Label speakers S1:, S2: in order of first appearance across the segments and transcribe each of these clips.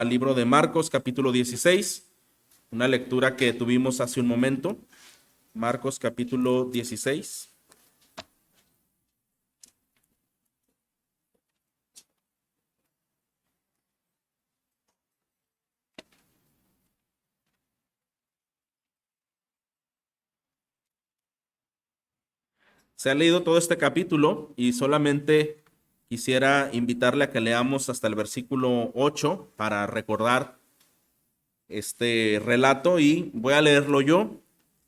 S1: al libro de Marcos, capítulo 16, una lectura que tuvimos hace un momento. Marcos, capítulo 16. Se ha leído todo este capítulo y solamente quisiera invitarle a que leamos hasta el versículo 8 para recordar este relato, y voy a leerlo yo.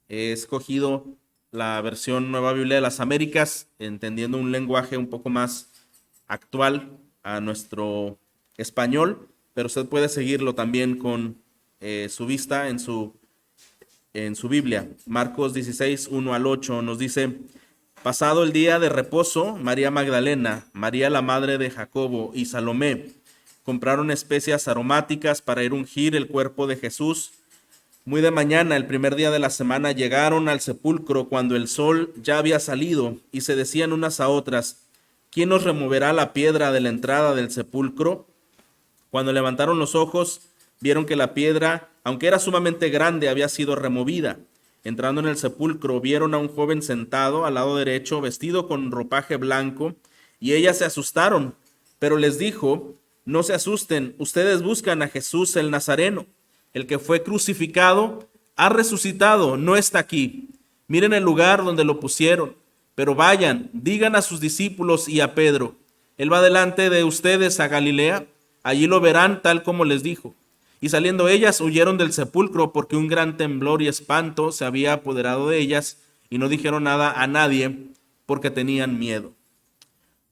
S1: He escogido la versión Nueva Biblia de las Américas, entendiendo un lenguaje un poco más actual a nuestro español, pero usted puede seguirlo también con su vista en su Biblia. Marcos 16, 1 al 8 nos dice: pasado el día de reposo, María Magdalena, María la madre de Jacobo y Salomé compraron especias aromáticas para ir ungir el cuerpo de Jesús. Muy de mañana, el primer día de la semana, llegaron al sepulcro cuando el sol ya había salido, y se decían unas a otras: ¿quién nos removerá la piedra de la entrada del sepulcro? Cuando levantaron los ojos, vieron que la piedra, aunque era sumamente grande, había sido removida. Entrando en el sepulcro, vieron a un joven sentado al lado derecho, vestido con ropaje blanco, y ellas se asustaron, pero les dijo: no se asusten, ustedes buscan a Jesús el Nazareno, el que fue crucificado, ha resucitado, no está aquí. Miren el lugar donde lo pusieron, pero vayan, digan a sus discípulos y a Pedro: él va delante de ustedes a Galilea, allí lo verán tal como les dijo. Y saliendo ellas, huyeron del sepulcro, porque un gran temblor y espanto se había apoderado de ellas, y no dijeron nada a nadie, porque tenían miedo.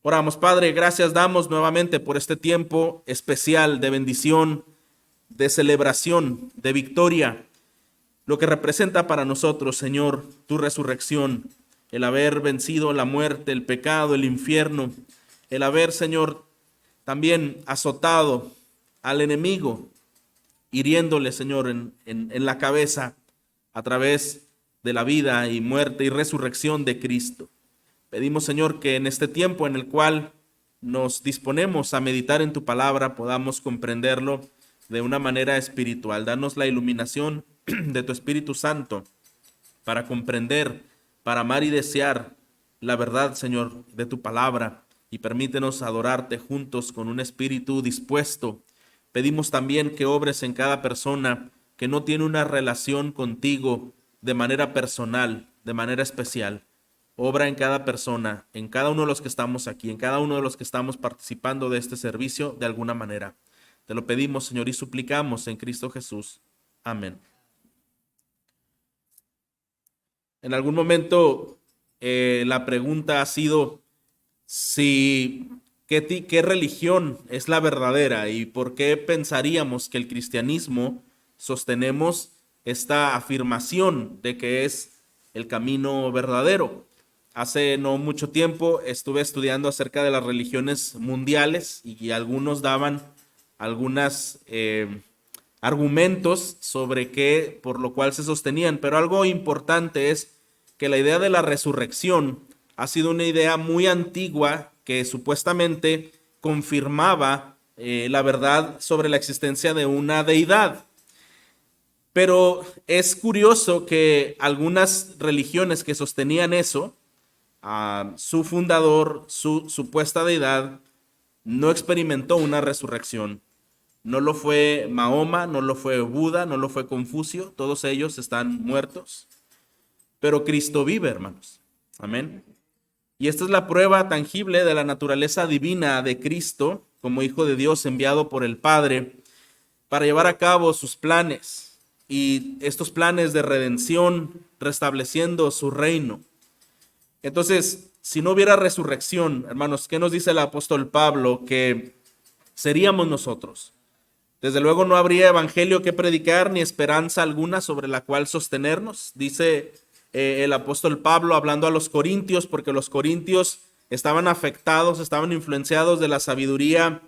S1: Oramos. Padre, gracias damos nuevamente por este tiempo especial de bendición, de celebración, de victoria, lo que representa para nosotros, Señor, tu resurrección, el haber vencido la muerte, el pecado, el infierno, el haber, Señor, también azotado al enemigo, hiriéndole, Señor, en la cabeza a través de la vida y muerte y resurrección de Cristo. Pedimos, Señor, que en este tiempo en el cual nos disponemos a meditar en tu palabra, podamos comprenderlo de una manera espiritual. Danos la iluminación de tu Espíritu Santo para comprender, para amar y desear la verdad, Señor, de tu palabra, y permítenos adorarte juntos con un espíritu dispuesto. Pedimos también que obres en cada persona que no tiene una relación contigo de manera personal, de manera especial. Obra en cada persona, en cada uno de los que estamos aquí, en cada uno de los que estamos participando de este servicio de alguna manera. Te lo pedimos, Señor, y suplicamos en Cristo Jesús. Amén. En algún momento la pregunta ha sido si ¿qué religión es la verdadera y por qué pensaríamos que el cristianismo sostenemos esta afirmación de que es el camino verdadero? Hace no mucho tiempo estuve estudiando acerca de las religiones mundiales, y algunos daban algunos argumentos sobre qué, por lo cual se sostenían, pero algo importante es que la idea de la resurrección ha sido una idea muy antigua que supuestamente confirmaba la verdad sobre la existencia de una deidad. Pero es curioso que algunas religiones que sostenían eso, su fundador, su supuesta deidad, no experimentó una resurrección. No lo fue Mahoma, no lo fue Buda, no lo fue Confucio, todos ellos están muertos. Pero Cristo vive, hermanos. Amén. Y esta es la prueba tangible de la naturaleza divina de Cristo como Hijo de Dios enviado por el Padre para llevar a cabo sus planes, y estos planes de redención, restableciendo su reino. Entonces, si no hubiera resurrección, hermanos, ¿qué nos dice el apóstol Pablo? Que seríamos nosotros. Desde luego no habría evangelio que predicar ni esperanza alguna sobre la cual sostenernos, dice el apóstol Pablo hablando a los corintios, porque los corintios estaban afectados, estaban influenciados de la sabiduría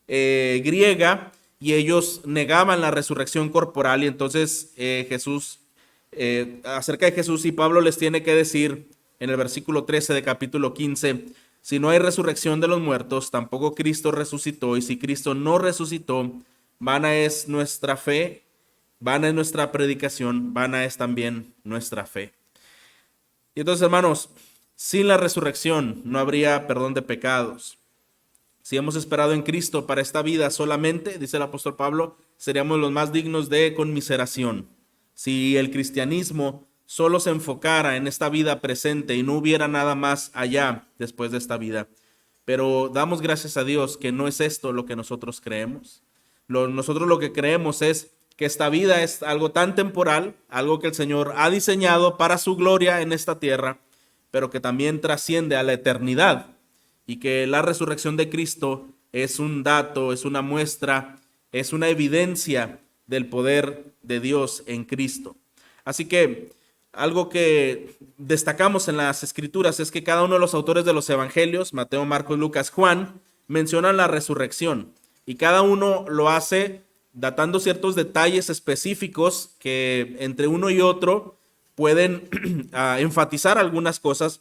S1: griega, y ellos negaban la resurrección corporal. Y entonces acerca de Jesús, y Pablo les tiene que decir en el versículo 13 de capítulo 15: si no hay resurrección de los muertos, tampoco Cristo resucitó, y si Cristo no resucitó, vana es nuestra fe, vana es nuestra predicación, vana es también nuestra fe. Y entonces, hermanos, sin la resurrección no habría perdón de pecados. Si hemos esperado en Cristo para esta vida solamente, dice el apóstol Pablo, seríamos los más dignos de conmiseración. Si el cristianismo solo se enfocara en esta vida presente y no hubiera nada más allá después de esta vida. Pero damos gracias a Dios que no es esto lo que nosotros creemos. Nosotros lo que creemos es que esta vida es algo tan temporal, algo que el Señor ha diseñado para su gloria en esta tierra, pero que también trasciende a la eternidad, y que la resurrección de Cristo es un dato, es una muestra, es una evidencia del poder de Dios en Cristo. Así que algo que destacamos en las Escrituras es que cada uno de los autores de los Evangelios, Mateo, Marcos, Lucas, Juan, mencionan la resurrección, y cada uno lo hace datando ciertos detalles específicos que entre uno y otro pueden enfatizar algunas cosas.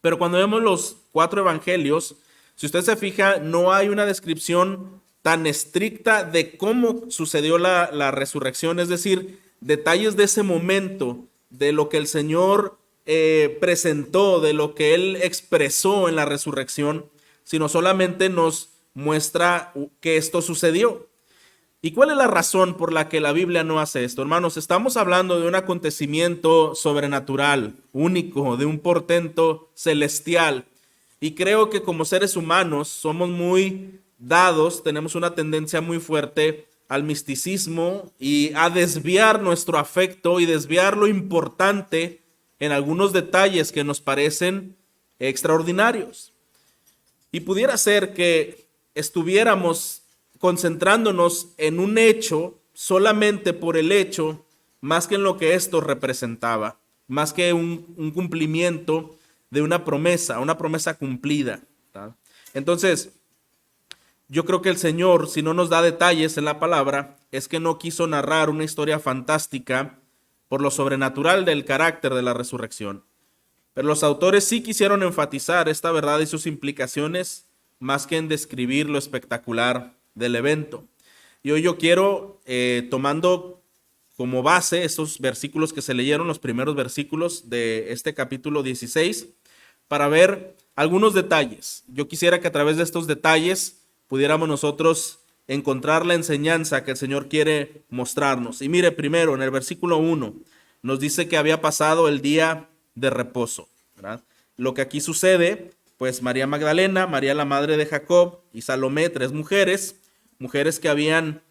S1: Pero cuando vemos los 4 evangelios, si usted se fija, no hay una descripción tan estricta de cómo sucedió la resurrección, es decir, detalles de ese momento, de lo que el Señor presentó, de lo que Él expresó en la resurrección, sino solamente nos muestra que esto sucedió. ¿Y cuál es la razón por la que la Biblia no hace esto? Hermanos, estamos hablando de un acontecimiento sobrenatural, único, de un portento celestial. Y creo que como seres humanos somos muy dados, tenemos una tendencia muy fuerte al misticismo y a desviar nuestro afecto y desviar lo importante en algunos detalles que nos parecen extraordinarios. Y pudiera ser que estuviéramos concentrándonos en un hecho solamente por el hecho, más que en lo que esto representaba, más que un cumplimiento de una promesa cumplida, ¿tá? Entonces, yo creo que el Señor, si no nos da detalles en la palabra, es que no quiso narrar una historia fantástica por lo sobrenatural del carácter de la resurrección. Pero los autores sí quisieron enfatizar esta verdad y sus implicaciones, más que en describir lo espectacular del evento. Y hoy yo quiero, tomando como base estos versículos que se leyeron, los primeros versículos de este capítulo 16, para ver algunos detalles. Yo quisiera que a través de estos detalles pudiéramos nosotros encontrar la enseñanza que el Señor quiere mostrarnos. Y mire, primero en el versículo 1 nos dice que había pasado el día de reposo, ¿verdad? Lo que aquí sucede, pues María Magdalena, María la madre de Jacob y Salomé, 3 mujeres que habían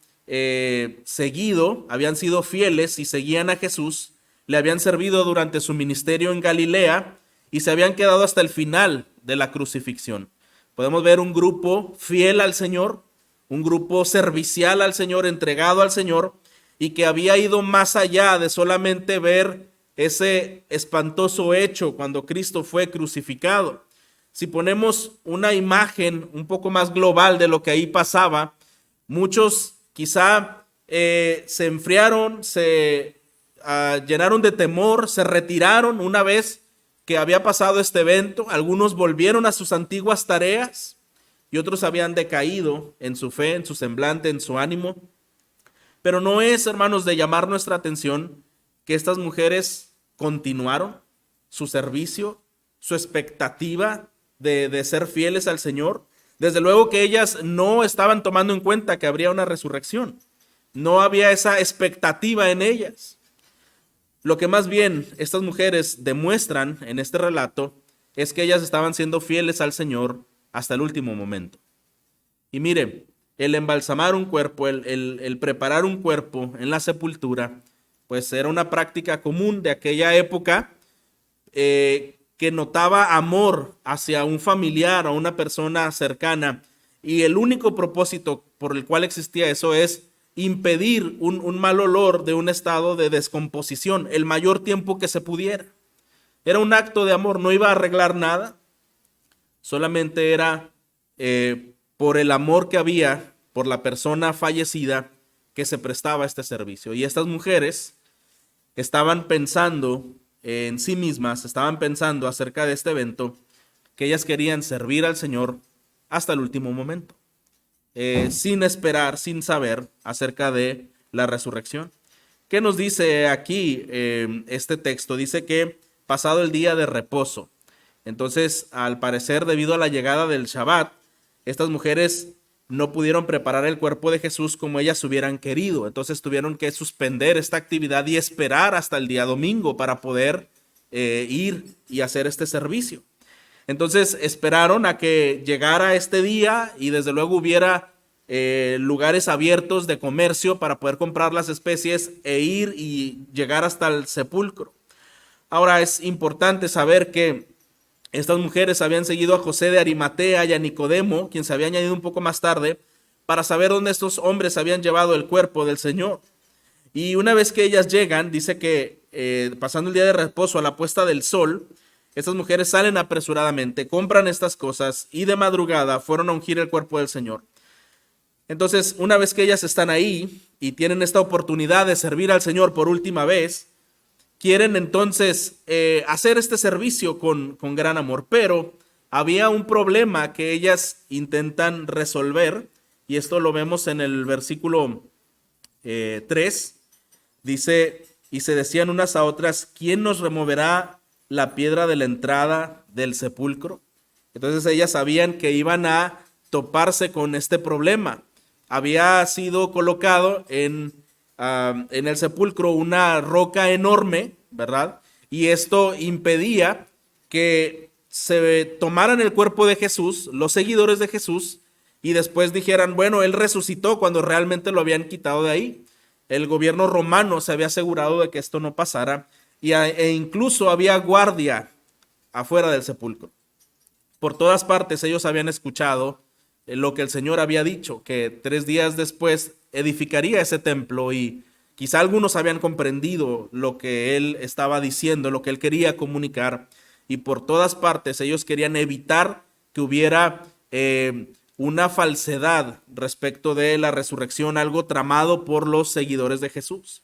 S1: habían sido fieles y seguían a Jesús, le habían servido durante su ministerio en Galilea y se habían quedado hasta el final de la crucifixión. Podemos ver un grupo fiel al Señor, un grupo servicial al Señor, entregado al Señor, y que había ido más allá de solamente ver ese espantoso hecho cuando Cristo fue crucificado. Si ponemos una imagen un poco más global de lo que ahí pasaba, muchos quizá se enfriaron, se llenaron de temor, se retiraron una vez que había pasado este evento. Algunos volvieron a sus antiguas tareas y otros habían decaído en su fe, en su semblante, en su ánimo. Pero no es, hermanos, de llamar nuestra atención que estas mujeres continuaron su servicio, su expectativa de ser fieles al Señor. Desde luego que ellas no estaban tomando en cuenta que habría una resurrección. No había esa expectativa en ellas. Lo que más bien estas mujeres demuestran en este relato es que ellas estaban siendo fieles al Señor hasta el último momento. Y mire, el embalsamar un cuerpo, el preparar un cuerpo en la sepultura, pues era una práctica común de aquella época, que notaba amor hacia un familiar o una persona cercana, y el único propósito por el cual existía eso es impedir un mal olor de un estado de descomposición el mayor tiempo que se pudiera. Era un acto de amor, no iba a arreglar nada, solamente era por el amor que había por la persona fallecida que se prestaba a este servicio. Y estas mujeres estaban pensando en sí mismas, estaban pensando acerca de este evento, que ellas querían servir al Señor hasta el último momento. sin esperar, sin saber acerca de la resurrección. ¿Qué nos dice aquí este texto? Dice que pasado el día de reposo. Entonces, al parecer, debido a la llegada del Shabbat, estas mujeres no pudieron preparar el cuerpo de Jesús como ellas hubieran querido. Entonces tuvieron que suspender esta actividad y esperar hasta el día domingo para poder ir y hacer este servicio. Entonces esperaron a que llegara este día y desde luego hubiera lugares abiertos de comercio para poder comprar las especies e ir y llegar hasta el sepulcro. Ahora es importante saber que estas mujeres habían seguido a José de Arimatea y a Nicodemo, quien se había añadido un poco más tarde, para saber dónde estos hombres habían llevado el cuerpo del Señor. Y una vez que ellas llegan, dice que pasando el día de reposo a la puesta del sol, estas mujeres salen apresuradamente, compran estas cosas y de madrugada fueron a ungir el cuerpo del Señor. Entonces, una vez que ellas están ahí y tienen esta oportunidad de servir al Señor por última vez, quieren entonces hacer este servicio con gran amor, pero había un problema que ellas intentan resolver, y esto lo vemos en el versículo 3, dice, y se decían unas a otras, ¿quién nos removerá la piedra de la entrada del sepulcro? Entonces ellas sabían que iban a toparse con este problema. Había sido colocado en el sepulcro una roca enorme, ¿verdad? Y esto impedía que se tomaran el cuerpo de Jesús, los seguidores de Jesús, y después dijeran, bueno, él resucitó cuando realmente lo habían quitado de ahí. El gobierno romano se había asegurado de que esto no pasara e incluso había guardia afuera del sepulcro. Por todas partes ellos habían escuchado lo que el Señor había dicho, que 3 días después edificaría ese templo, y quizá algunos habían comprendido lo que él estaba diciendo, lo que él quería comunicar, y por todas partes ellos querían evitar que hubiera una falsedad respecto de la resurrección, algo tramado por los seguidores de Jesús.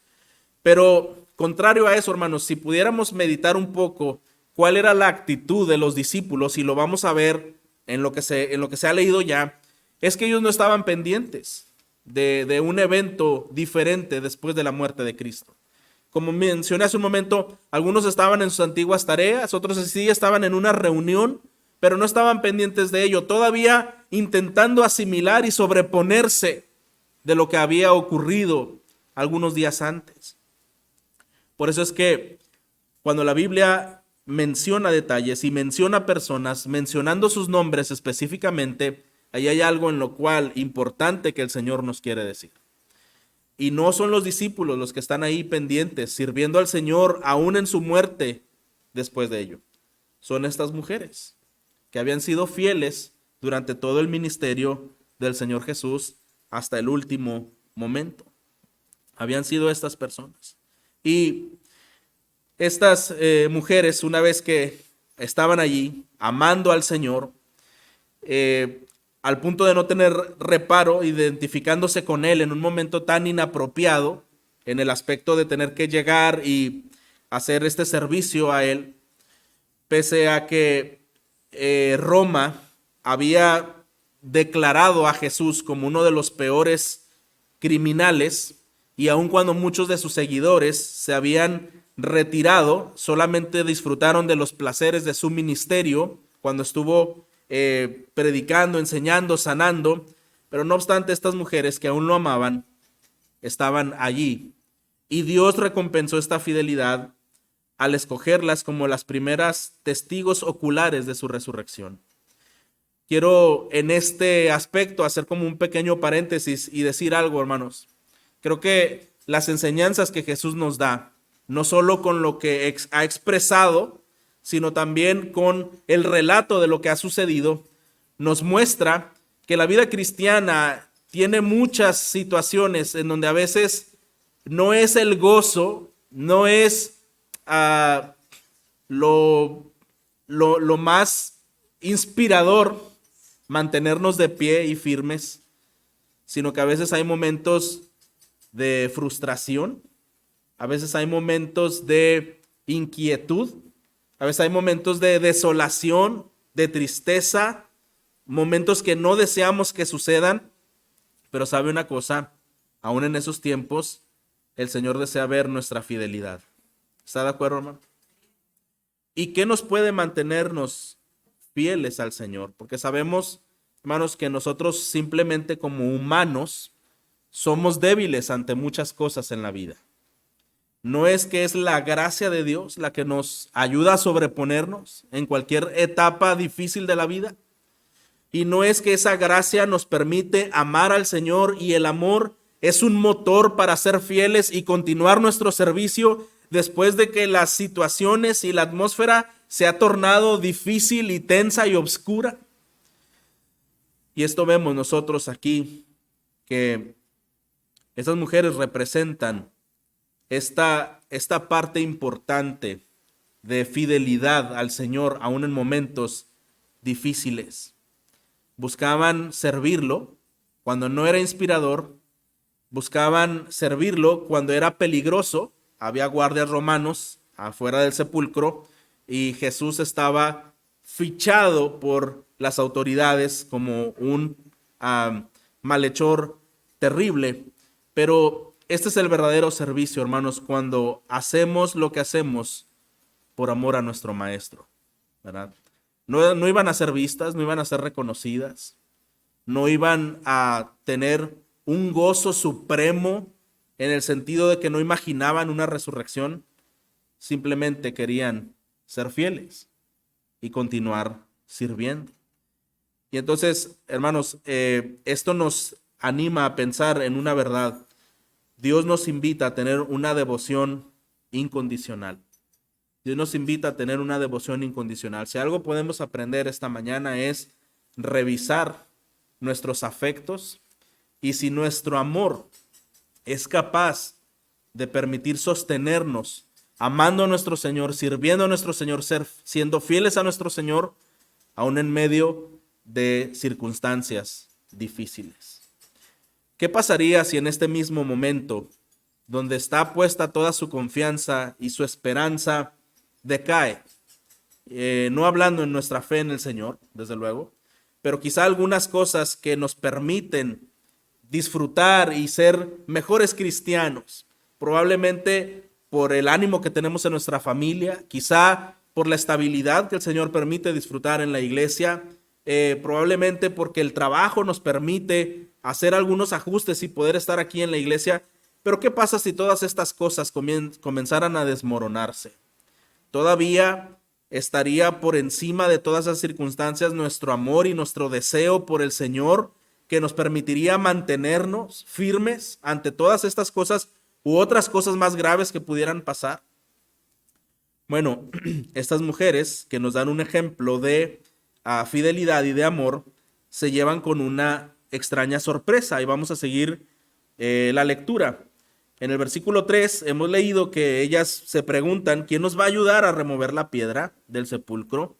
S1: Pero contrario a eso, hermanos, si pudiéramos meditar un poco cuál era la actitud de los discípulos, y lo vamos a ver en lo que se ha leído ya, es que ellos no estaban pendientes de un evento diferente después de la muerte de Cristo. Como mencioné hace un momento, algunos estaban en sus antiguas tareas, otros sí estaban en una reunión, pero no estaban pendientes de ello, todavía intentando asimilar y sobreponerse de lo que había ocurrido algunos días antes. Por eso es que cuando la Biblia menciona detalles y menciona personas, mencionando sus nombres específicamente, ahí hay algo en lo cual importante que el Señor nos quiere decir. Y no son los discípulos los que están ahí pendientes, sirviendo al Señor aún en su muerte después de ello. Son estas mujeres que habían sido fieles durante todo el ministerio del Señor Jesús hasta el último momento. Habían sido estas personas. Y estas mujeres, una vez que estaban allí amando al Señor, al punto de no tener reparo, identificándose con Él en un momento tan inapropiado, en el aspecto de tener que llegar y hacer este servicio a Él, pese a que Roma había declarado a Jesús como uno de los peores criminales, y aun cuando muchos de sus seguidores se habían retirado, solamente disfrutaron de los placeres de su ministerio cuando estuvo predicando, enseñando, sanando, pero no obstante estas mujeres que aún lo amaban, estaban allí, y Dios recompensó esta fidelidad al escogerlas como las primeras testigos oculares de su resurrección. Quiero en este aspecto hacer como un pequeño paréntesis y decir algo, hermanos. Creo que las enseñanzas que Jesús nos da, no solo con lo que ha expresado, sino también con el relato de lo que ha sucedido, nos muestra que la vida cristiana tiene muchas situaciones en donde a veces no es el gozo, no es lo más inspirador mantenernos de pie y firmes, sino que a veces hay momentos de frustración, a veces hay momentos de inquietud, a veces hay momentos de desolación, de tristeza, momentos que no deseamos que sucedan, Pero sabe una cosa, aún en esos tiempos, el Señor desea ver nuestra fidelidad. ¿Está de acuerdo, hermano? ¿Y qué nos puede mantenernos fieles al Señor? Porque sabemos, hermanos, que nosotros simplemente como humanos somos débiles ante muchas cosas en la vida. No es que es la gracia de Dios la que nos ayuda a sobreponernos en cualquier etapa difícil de la vida. Y no es que esa gracia nos permite amar al Señor y el amor es un motor para ser fieles y continuar nuestro servicio después de que las situaciones y la atmósfera se ha tornado difícil y tensa y oscura. Y esto vemos nosotros aquí, que estas mujeres representan esta parte importante de fidelidad al Señor aún en momentos difíciles. Buscaban servirlo cuando no era inspirador, buscaban servirlo cuando era peligroso. Había guardias romanos afuera del sepulcro y Jesús estaba fichado por las autoridades como un malhechor terrible. Pero este es el verdadero servicio, hermanos, cuando hacemos lo que hacemos por amor a nuestro Maestro, ¿verdad? No iban a ser vistas, no iban a ser reconocidas, no iban a tener un gozo supremo en el sentido de que no imaginaban una resurrección, simplemente querían ser fieles y continuar sirviendo. Y entonces, hermanos, esto nos anima a pensar en una verdad. Dios nos invita a tener una devoción incondicional. Dios nos invita a tener una devoción incondicional. Si algo podemos aprender esta mañana es revisar nuestros afectos y si nuestro amor es capaz de permitir sostenernos amando a nuestro Señor, sirviendo a nuestro Señor, siendo fieles a nuestro Señor, aún en medio de circunstancias difíciles. ¿Qué pasaría si en este mismo momento, donde está puesta toda su confianza y su esperanza, decae? No hablando en nuestra fe en el Señor, desde luego, pero quizá algunas cosas que nos permiten disfrutar y ser mejores cristianos, probablemente por el ánimo que tenemos en nuestra familia, quizá por la estabilidad que el Señor permite disfrutar en la iglesia, probablemente porque el trabajo nos permite hacer algunos ajustes y poder estar aquí en la iglesia. Pero ¿qué pasa si todas estas cosas comenzaran a desmoronarse? Todavía estaría por encima de todas esas circunstancias nuestro amor y nuestro deseo por el Señor, que nos permitiría mantenernos firmes ante todas estas cosas u otras cosas más graves que pudieran pasar. Bueno, estas mujeres que nos dan un ejemplo de fidelidad y de amor se llevan con una extraña sorpresa y vamos a seguir la lectura. En el versículo 3 hemos leído que ellas se preguntan ¿quién nos va a ayudar a remover la piedra del sepulcro?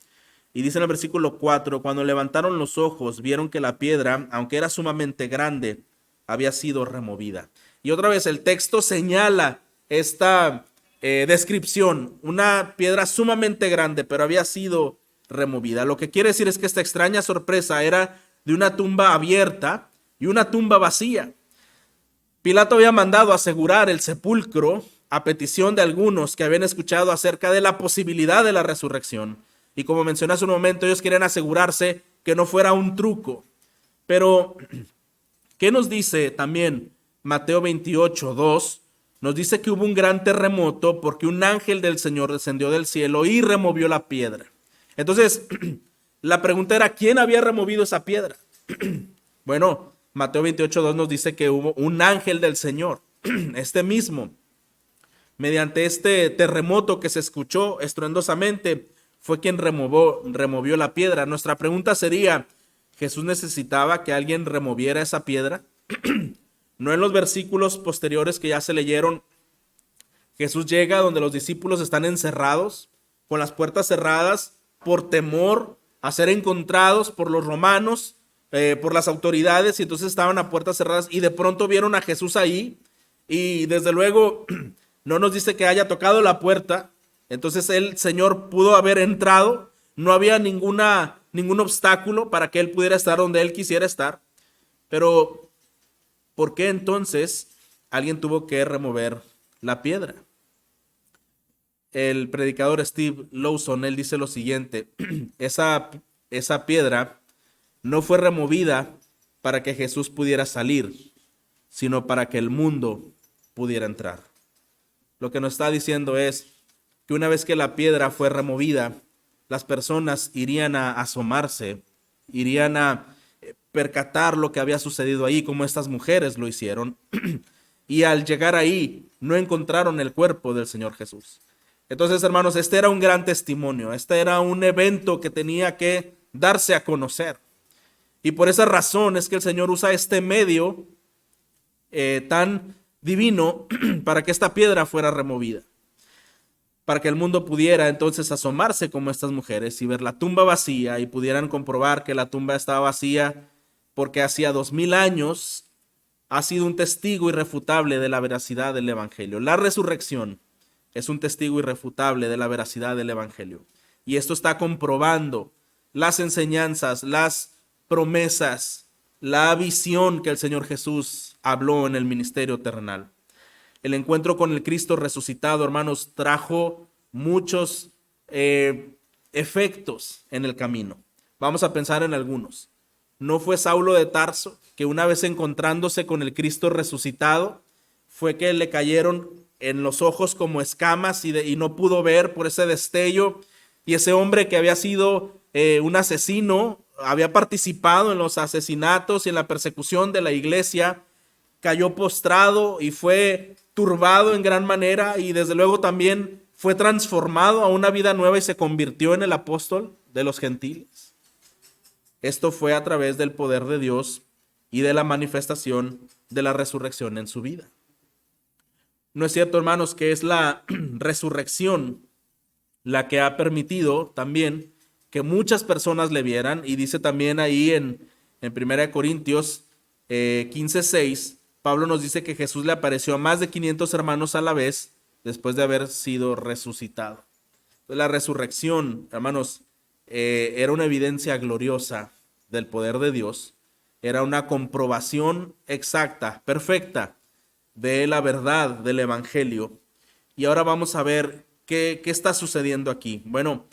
S1: Y dice en el versículo 4, cuando levantaron los ojos vieron que la piedra, aunque era sumamente grande, había sido removida. Y otra vez el texto señala esta descripción, una piedra sumamente grande, pero había sido removida. Lo que quiere decir es que esta extraña sorpresa era de una tumba abierta y una tumba vacía. Pilato había mandado asegurar el sepulcro a petición de algunos que habían escuchado acerca de la posibilidad de la resurrección. Y como mencioné hace un momento, ellos querían asegurarse que no fuera un truco. Pero, ¿qué nos dice también Mateo 28:2? Nos dice que hubo un gran terremoto porque un ángel del Señor descendió del cielo y removió la piedra. Entonces, la pregunta era, ¿quién había removido esa piedra? Bueno, Mateo 28:2 nos dice que hubo un ángel del Señor, este mismo. Mediante este terremoto que se escuchó estruendosamente, fue quien removió la piedra. Nuestra pregunta sería, ¿Jesús necesitaba que alguien removiera esa piedra? No en los versículos posteriores que ya se leyeron, Jesús llega donde los discípulos están encerrados, con las puertas cerradas, por temor a ser encontrados por los romanos, por las autoridades, y entonces estaban a puertas cerradas y de pronto vieron a Jesús ahí y desde luego no nos dice que haya tocado la puerta. Entonces el Señor pudo haber entrado, no había ningún obstáculo para que Él pudiera estar donde Él quisiera estar, pero ¿por qué entonces alguien tuvo que remover la piedra? El predicador Steve Lawson, él dice lo siguiente: esa piedra no fue removida para que Jesús pudiera salir, sino para que el mundo pudiera entrar. Lo que nos está diciendo es que una vez que la piedra fue removida, las personas irían a asomarse, irían a percatar lo que había sucedido ahí, como estas mujeres lo hicieron, y al llegar ahí no encontraron el cuerpo del Señor Jesús. Entonces, hermanos, este era un gran testimonio, este era un evento que tenía que darse a conocer. Y por esa razón es que el Señor usa este medio tan divino para que esta piedra fuera removida, para que el mundo pudiera entonces asomarse como estas mujeres y ver la tumba vacía, y pudieran comprobar que la tumba estaba vacía porque hacía 2000 años ha sido un testigo irrefutable de la veracidad del Evangelio. La resurrección es un testigo irrefutable de la veracidad del Evangelio. Y esto está comprobando las enseñanzas, las promesas, la visión que el Señor Jesús habló en el ministerio terrenal. El encuentro con el Cristo resucitado, hermanos, trajo muchos efectos en el camino. Vamos a pensar en algunos. ¿No fue Saulo de Tarso que una vez encontrándose con el Cristo resucitado, fue que le cayeron en los ojos como escamas y no pudo ver por ese destello? Y ese hombre que había sido un asesino, había participado en los asesinatos y en la persecución de la iglesia, cayó postrado y fue turbado en gran manera, y desde luego también fue transformado a una vida nueva y se convirtió en el apóstol de los gentiles. Esto fue a través del poder de Dios y de la manifestación de la resurrección en su vida. ¿No es cierto, hermanos, que es la resurrección la que ha permitido también que muchas personas le vieran? Y dice también ahí en 1 Corintios 15:6, Pablo nos dice que Jesús le apareció a más de 500 hermanos a la vez después de haber sido resucitado. Entonces, la resurrección, hermanos, era una evidencia gloriosa del poder de Dios, era una comprobación exacta, perfecta, de la verdad del Evangelio. Y ahora vamos a ver qué está sucediendo aquí. Bueno,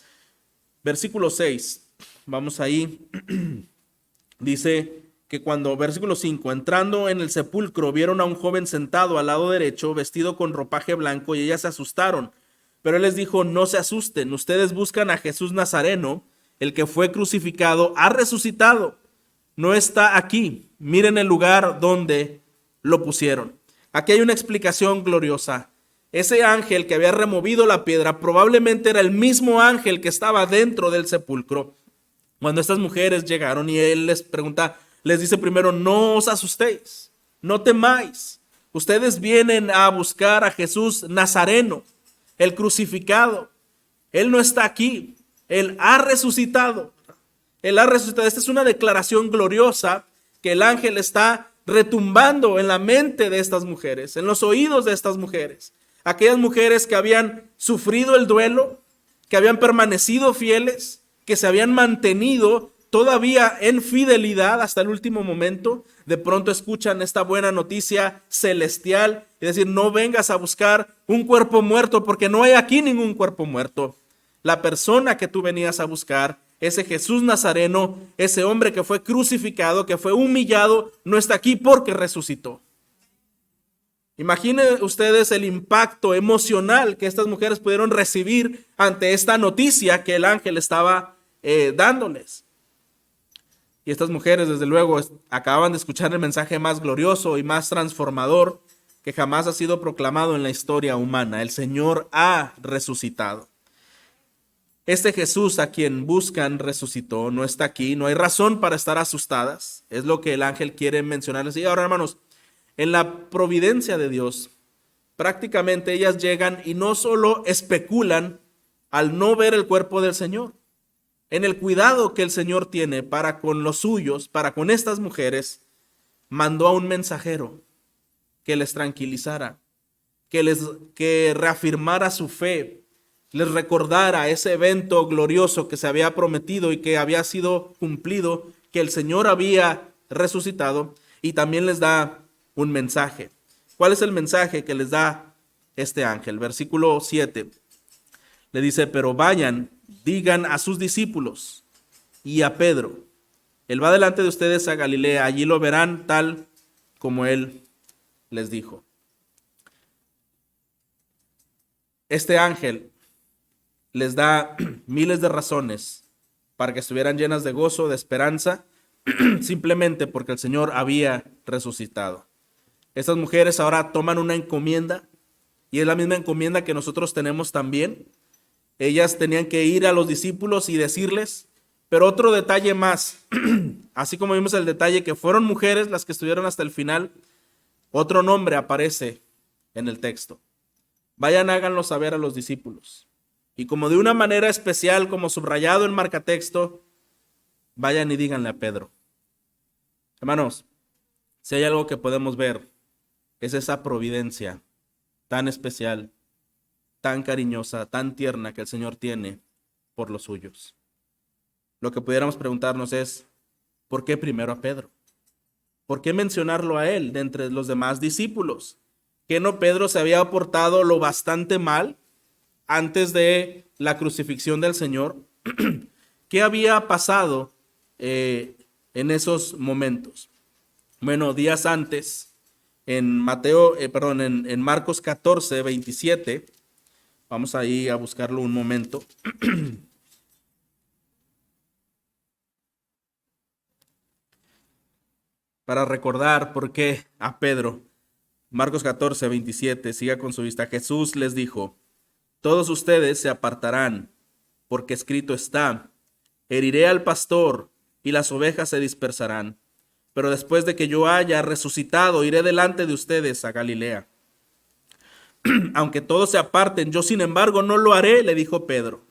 S1: versículo 6, vamos ahí, dice que cuando, versículo 5, entrando en el sepulcro vieron a un joven sentado al lado derecho, vestido con ropaje blanco, y ellas se asustaron. Pero él les dijo: no se asusten, ustedes buscan a Jesús Nazareno, el que fue crucificado, ha resucitado, no está aquí, miren el lugar donde lo pusieron. Aquí hay una explicación gloriosa. Ese ángel que había removido la piedra probablemente era el mismo ángel que estaba dentro del sepulcro cuando estas mujeres llegaron, y él les pregunta, les dice primero: no os asustéis, no temáis, ustedes vienen a buscar a Jesús Nazareno, el crucificado. Él no está aquí, Él ha resucitado. Él ha resucitado. Esta es una declaración gloriosa que el ángel está retumbando en la mente de estas mujeres, en los oídos de estas mujeres. Aquellas mujeres que habían sufrido el duelo, que habían permanecido fieles, que se habían mantenido todavía en fidelidad hasta el último momento, de pronto escuchan esta buena noticia celestial, es decir, no vengas a buscar un cuerpo muerto porque no hay aquí ningún cuerpo muerto. La persona que tú venías a buscar, ese Jesús Nazareno, ese hombre que fue crucificado, que fue humillado, no está aquí porque resucitó. Imaginen ustedes el impacto emocional que estas mujeres pudieron recibir ante esta noticia que el ángel estaba dándoles. Y estas mujeres, desde luego, acababan de escuchar el mensaje más glorioso y más transformador que jamás ha sido proclamado en la historia humana. El Señor ha resucitado. Este Jesús a quien buscan resucitó, no está aquí, no hay razón para estar asustadas. Es lo que el ángel quiere mencionarles. Y ahora, hermanos, en la providencia de Dios, prácticamente ellas llegan y no solo especulan al no ver el cuerpo del Señor. En el cuidado que el Señor tiene para con los suyos, para con estas mujeres, mandó a un mensajero que les tranquilizara, que reafirmara su fe, les recordara ese evento glorioso que se había prometido y que había sido cumplido, que el Señor había resucitado, y también les da un mensaje. ¿Cuál es el mensaje que les da este ángel? Versículo 7 le dice: pero vayan, digan a sus discípulos y a Pedro, él va delante de ustedes a Galilea, allí lo verán tal como él les dijo. Este ángel les da miles de razones para que estuvieran llenas de gozo, de esperanza, simplemente porque el Señor había resucitado. Estas mujeres ahora toman una encomienda, y es la misma encomienda que nosotros tenemos también. Ellas tenían que ir a los discípulos y decirles, pero otro detalle más, así como vimos el detalle que fueron mujeres las que estuvieron hasta el final, otro nombre aparece en el texto. Vayan, háganlo saber a los discípulos. Y como de una manera especial, como subrayado en marcatexto, vayan y díganle a Pedro. Hermanos, si hay algo que podemos ver, es esa providencia tan especial, tan cariñosa, tan tierna que el Señor tiene por los suyos. Lo que pudiéramos preguntarnos es, ¿por qué primero a Pedro? ¿Por qué mencionarlo a él de entre los demás discípulos? ¿Que no Pedro se había portado lo bastante mal antes de la crucifixión del Señor? ¿Qué había pasado en esos momentos? Bueno, días antes, en en Marcos 14, 27, vamos ahí a buscarlo un momento. Para recordar por qué a Pedro. Marcos 14, 27, siga con su vista. Jesús les dijo: todos ustedes se apartarán, porque escrito está: heriré al pastor y las ovejas se dispersarán. Pero después de que yo haya resucitado, iré delante de ustedes a Galilea. Aunque todos se aparten, yo sin embargo no lo haré, le dijo Pedro.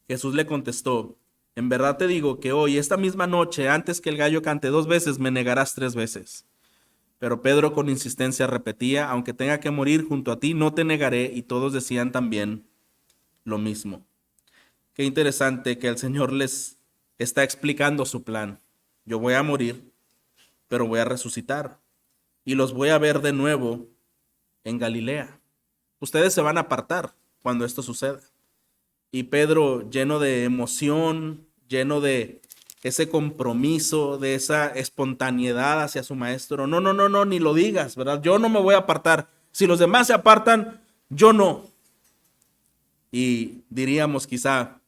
S1: Jesús le contestó: en verdad te digo que hoy, esta misma noche, antes que el gallo cante 2 veces, me negarás 3 veces. Pero Pedro con insistencia repetía: aunque tenga que morir junto a ti, no te negaré. Y todos decían también lo mismo. Qué interesante que el Señor les está explicando su plan. Yo voy a morir, pero voy a resucitar. Y los voy a ver de nuevo en Galilea. Ustedes se van a apartar cuando esto suceda. Y Pedro, lleno de emoción, lleno de ese compromiso, de esa espontaneidad hacia su maestro: no, no, no, no, ni lo digas, ¿verdad? Yo no me voy a apartar. Si los demás se apartan, yo no. Y diríamos quizá: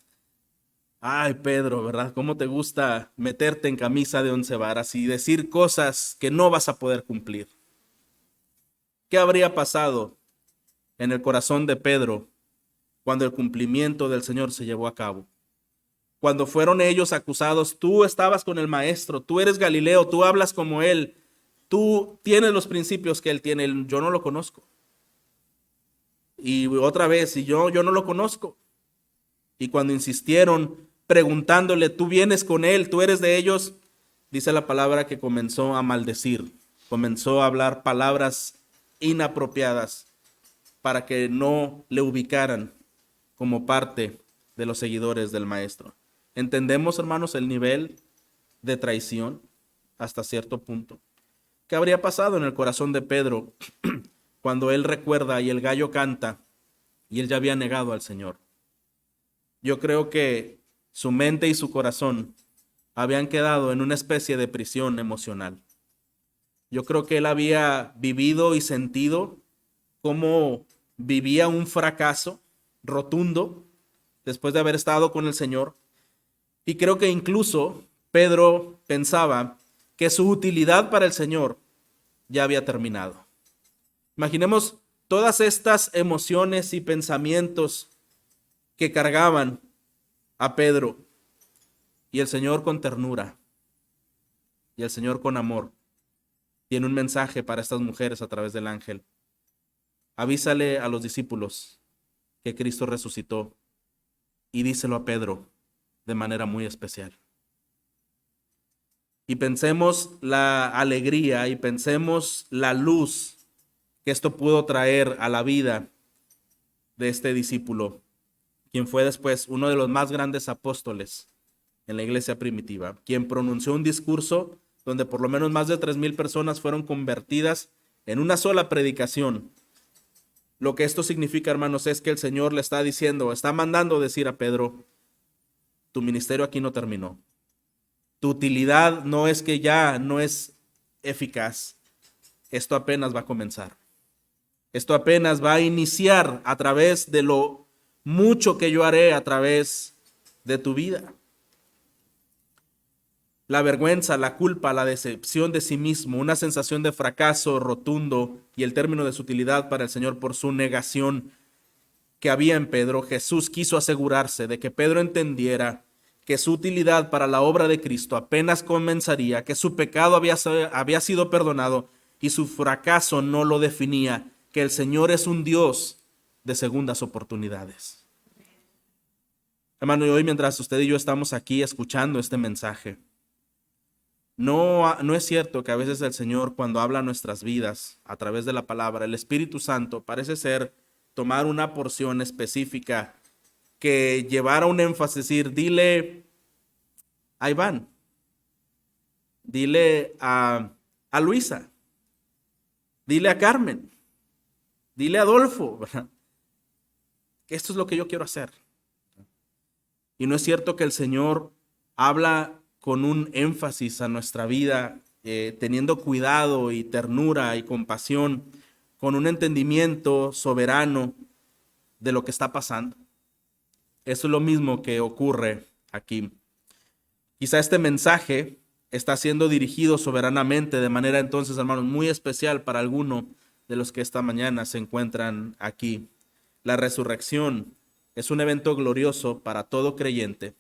S1: ay, Pedro, ¿verdad? ¿Cómo te gusta meterte en camisa de 11 varas y decir cosas que no vas a poder cumplir? ¿Qué habría pasado en el corazón de Pedro cuando el cumplimiento del Señor se llevó a cabo? Cuando fueron ellos acusados: tú estabas con el maestro, tú eres Galileo, tú hablas como él, tú tienes los principios que él tiene, yo no lo conozco. Y otra vez, y yo no lo conozco. Y cuando insistieron preguntándole: tú vienes con él, tú eres de ellos, dice la palabra que comenzó a maldecir, comenzó a hablar palabras inapropiadas para que no le ubicaran como parte de los seguidores del maestro. ¿Entendemos, hermanos, el nivel de traición hasta cierto punto? ¿Qué habría pasado en el corazón de Pedro cuando él recuerda y el gallo canta y él ya había negado al Señor? Yo creo que su mente y su corazón habían quedado en una especie de prisión emocional. Yo creo que él había vivido y sentido cómo vivía un fracaso rotundo después de haber estado con el Señor. Y creo que incluso Pedro pensaba que su utilidad para el Señor ya había terminado. Imaginemos todas estas emociones y pensamientos que cargaban a Pedro, y el Señor con ternura y el Señor con amor tiene un mensaje para estas mujeres a través del ángel. Avísale a los discípulos que Cristo resucitó y díselo a Pedro de manera muy especial. Y pensemos la alegría y pensemos la luz que esto pudo traer a la vida de este discípulo, quien fue después uno de los más grandes apóstoles en la iglesia primitiva, quien pronunció un discurso donde por lo menos más de 3,000 personas fueron convertidas en una sola predicación. Lo que esto significa, hermanos, es que el Señor le está diciendo, está mandando decir a Pedro, tu ministerio aquí no terminó. Tu utilidad no es que ya no es eficaz. Esto apenas va a comenzar. Esto apenas va a iniciar a través de lo mucho que yo haré a través de tu vida. La vergüenza, la culpa, la decepción de sí mismo, una sensación de fracaso rotundo y el término de su utilidad para el Señor por su negación que había en Pedro. Jesús quiso asegurarse de que Pedro entendiera que su utilidad para la obra de Cristo apenas comenzaría, que su pecado había sido perdonado y su fracaso no lo definía, que el Señor es un Dios de segundas oportunidades. Hermano, y hoy mientras usted y yo estamos aquí escuchando este mensaje, no es cierto que a veces el Señor, cuando habla a nuestras vidas a través de la palabra, el Espíritu Santo parece ser tomar una porción específica que llevara un énfasis, decir, dile a Iván, dile a Luisa, dile a Carmen, dile a Adolfo, ¿verdad? Esto es lo que yo quiero hacer. Y no es cierto que el Señor habla con un énfasis a nuestra vida, teniendo cuidado y ternura y compasión, con un entendimiento soberano de lo que está pasando. Eso es lo mismo que ocurre aquí. Quizá este mensaje está siendo dirigido soberanamente, de manera entonces, hermanos, muy especial para alguno de los que esta mañana se encuentran aquí. La resurrección es un evento glorioso para todo creyente,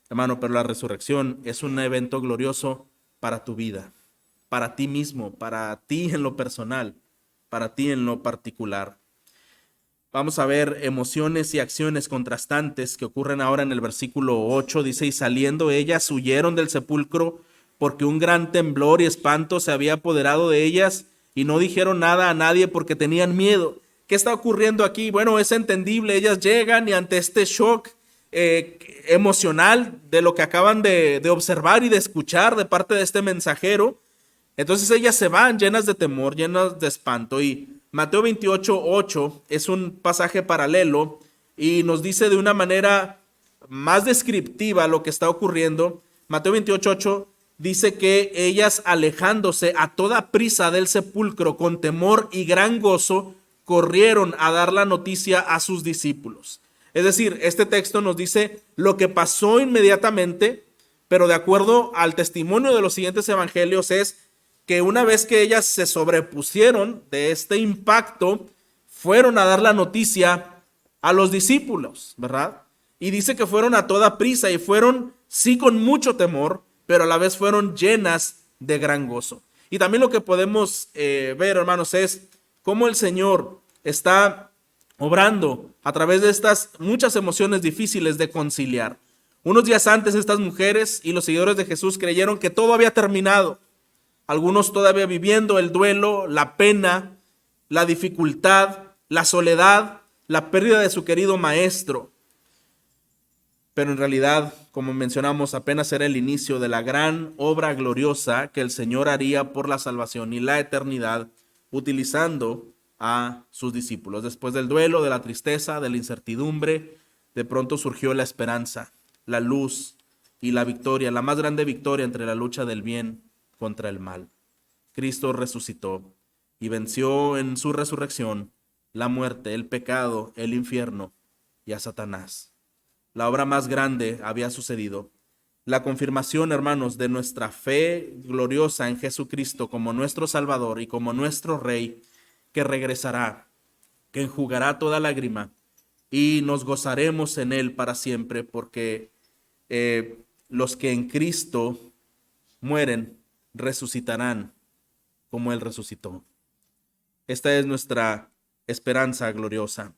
S1: hermano, pero la resurrección es un evento glorioso para tu vida, para ti mismo, para ti en lo personal, para ti en lo particular. Vamos a ver emociones y acciones contrastantes que ocurren ahora en el versículo 8. Dice, y saliendo ellas huyeron del sepulcro porque un gran temblor y espanto se había apoderado de ellas y no dijeron nada a nadie porque tenían miedo. ¿Qué está ocurriendo aquí? Bueno, es entendible. Ellas llegan y ante este shock emocional de lo que acaban de observar y de escuchar de parte de este mensajero, entonces ellas se van llenas de temor, llenas de espanto. Y Mateo 28:8 es un pasaje paralelo y nos dice de una manera más descriptiva lo que está ocurriendo. Mateo 28:8 dice que ellas, alejándose a toda prisa del sepulcro con temor y gran gozo, corrieron a dar la noticia a sus discípulos. Es decir, este texto nos dice lo que pasó inmediatamente, pero de acuerdo al testimonio de los siguientes evangelios es que una vez que ellas se sobrepusieron de este impacto, fueron a dar la noticia a los discípulos, ¿verdad? Y dice que fueron a toda prisa y fueron, sí, con mucho temor, pero a la vez fueron llenas de gran gozo. Y también lo que podemos ver, hermanos, es cómo el Señor está obrando a través de estas muchas emociones difíciles de conciliar. Unos días antes, estas mujeres y los seguidores de Jesús creyeron que todo había terminado. Algunos todavía viviendo el duelo, la pena, la dificultad, la soledad, la pérdida de su querido maestro. Pero en realidad, como mencionamos, apenas era el inicio de la gran obra gloriosa que el Señor haría por la salvación y la eternidad, utilizando a sus discípulos. Después del duelo, de la tristeza, de la incertidumbre, de pronto surgió la esperanza, la luz y la victoria, la más grande victoria entre la lucha del bien contra el mal. Cristo resucitó y venció en su resurrección la muerte, el pecado, el infierno y a Satanás. La obra más grande había sucedido. La confirmación, hermanos, de nuestra fe gloriosa en Jesucristo como nuestro Salvador y como nuestro Rey, que regresará, que enjugará toda lágrima y nos gozaremos en Él para siempre, porque los que en Cristo mueren resucitarán como Él resucitó. Esta es nuestra esperanza gloriosa.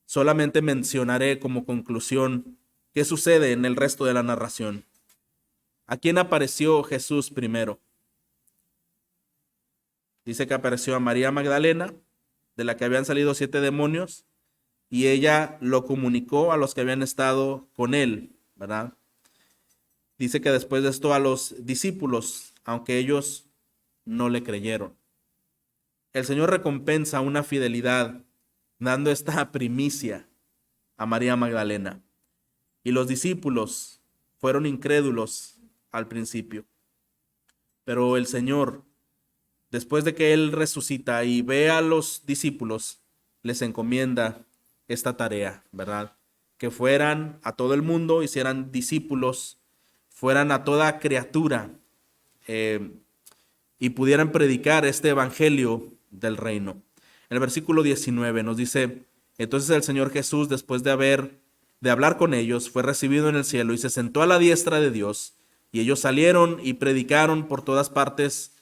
S1: Solamente mencionaré como conclusión qué sucede en el resto de la narración. ¿A quién apareció Jesús primero? Dice que apareció a María Magdalena, de la que habían salido 7 demonios, y ella lo comunicó a los que habían estado con él, ¿verdad? Dice que después de esto a los discípulos, aunque ellos no le creyeron. El Señor recompensa una fidelidad dando esta primicia a María Magdalena. Y los discípulos fueron incrédulos al principio. Pero el Señor, después de que Él resucita y ve a los discípulos, les encomienda esta tarea, ¿verdad? Que fueran a todo el mundo, hicieran discípulos, fueran a toda criatura y pudieran predicar este evangelio del reino. En el versículo 19 nos dice: entonces el Señor Jesús, después de hablar con ellos, fue recibido en el cielo y se sentó a la diestra de Dios. Y ellos salieron y predicaron por todas partes,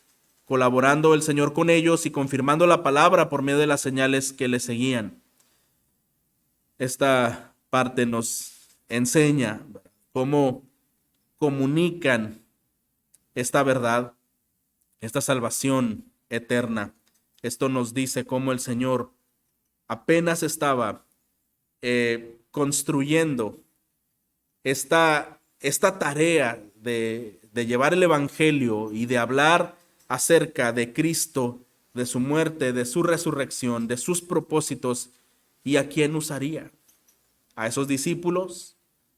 S1: colaborando el Señor con ellos y confirmando la palabra por medio de las señales que le seguían. Esta parte nos enseña cómo comunican esta verdad, esta salvación eterna. Esto nos dice cómo el Señor apenas estaba construyendo esta tarea de llevar el evangelio y de hablar acerca de Cristo, de su muerte, de su resurrección, de sus propósitos. ¿Y a quién usaría? A esos discípulos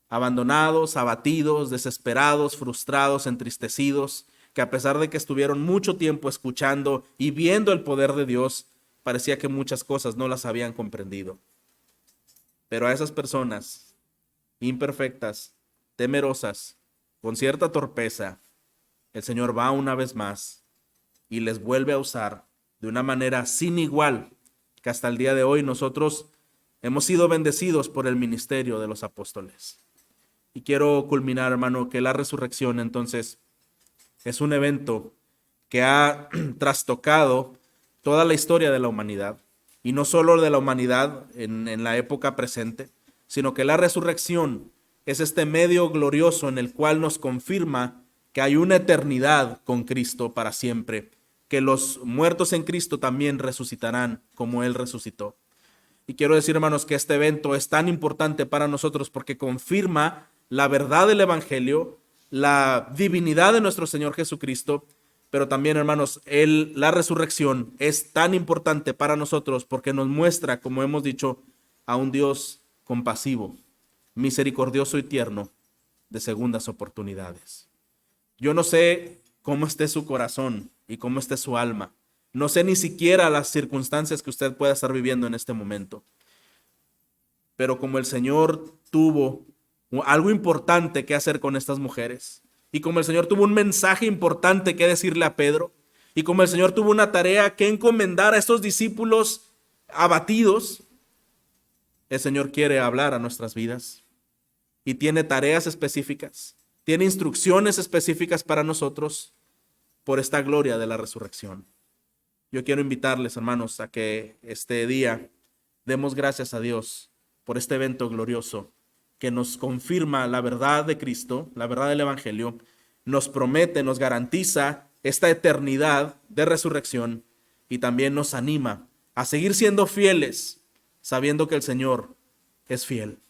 S1: abandonados, abatidos, desesperados, frustrados, entristecidos, que a pesar de que estuvieron mucho tiempo escuchando y viendo el poder de Dios, parecía que muchas cosas no las habían comprendido. Pero a esas personas imperfectas, temerosas, con cierta torpeza, el Señor va una vez más y les vuelve a usar de una manera sin igual, que hasta el día de hoy nosotros hemos sido bendecidos por el ministerio de los apóstoles. Y quiero culminar, hermano, que la resurrección entonces es un evento que ha trastocado toda la historia de la humanidad, y no solo de la humanidad en la época presente, sino que la resurrección es este medio glorioso en el cual nos confirma que hay una eternidad con Cristo para siempre, que los muertos en Cristo también resucitarán como Él resucitó. Y quiero decir, hermanos, que este evento es tan importante para nosotros porque confirma la verdad del evangelio, la divinidad de nuestro Señor Jesucristo, pero también, hermanos, la resurrección es tan importante para nosotros porque nos muestra, como hemos dicho, a un Dios compasivo, misericordioso y tierno, de segundas oportunidades. Yo no sé cómo esté su corazón y cómo esté su alma. No sé ni siquiera las circunstancias que usted pueda estar viviendo en este momento. Pero como el Señor tuvo algo importante que hacer con estas mujeres, y como el Señor tuvo un mensaje importante que decirle a Pedro, y como el Señor tuvo una tarea que encomendar a estos discípulos abatidos, el Señor quiere hablar a nuestras vidas y tiene tareas específicas, tiene instrucciones específicas para nosotros por esta gloria de la resurrección. Yo quiero invitarles, hermanos, a que este día demos gracias a Dios por este evento glorioso que nos confirma la verdad de Cristo, la verdad del evangelio, nos promete, nos garantiza esta eternidad de resurrección y también nos anima a seguir siendo fieles, sabiendo que el Señor es fiel.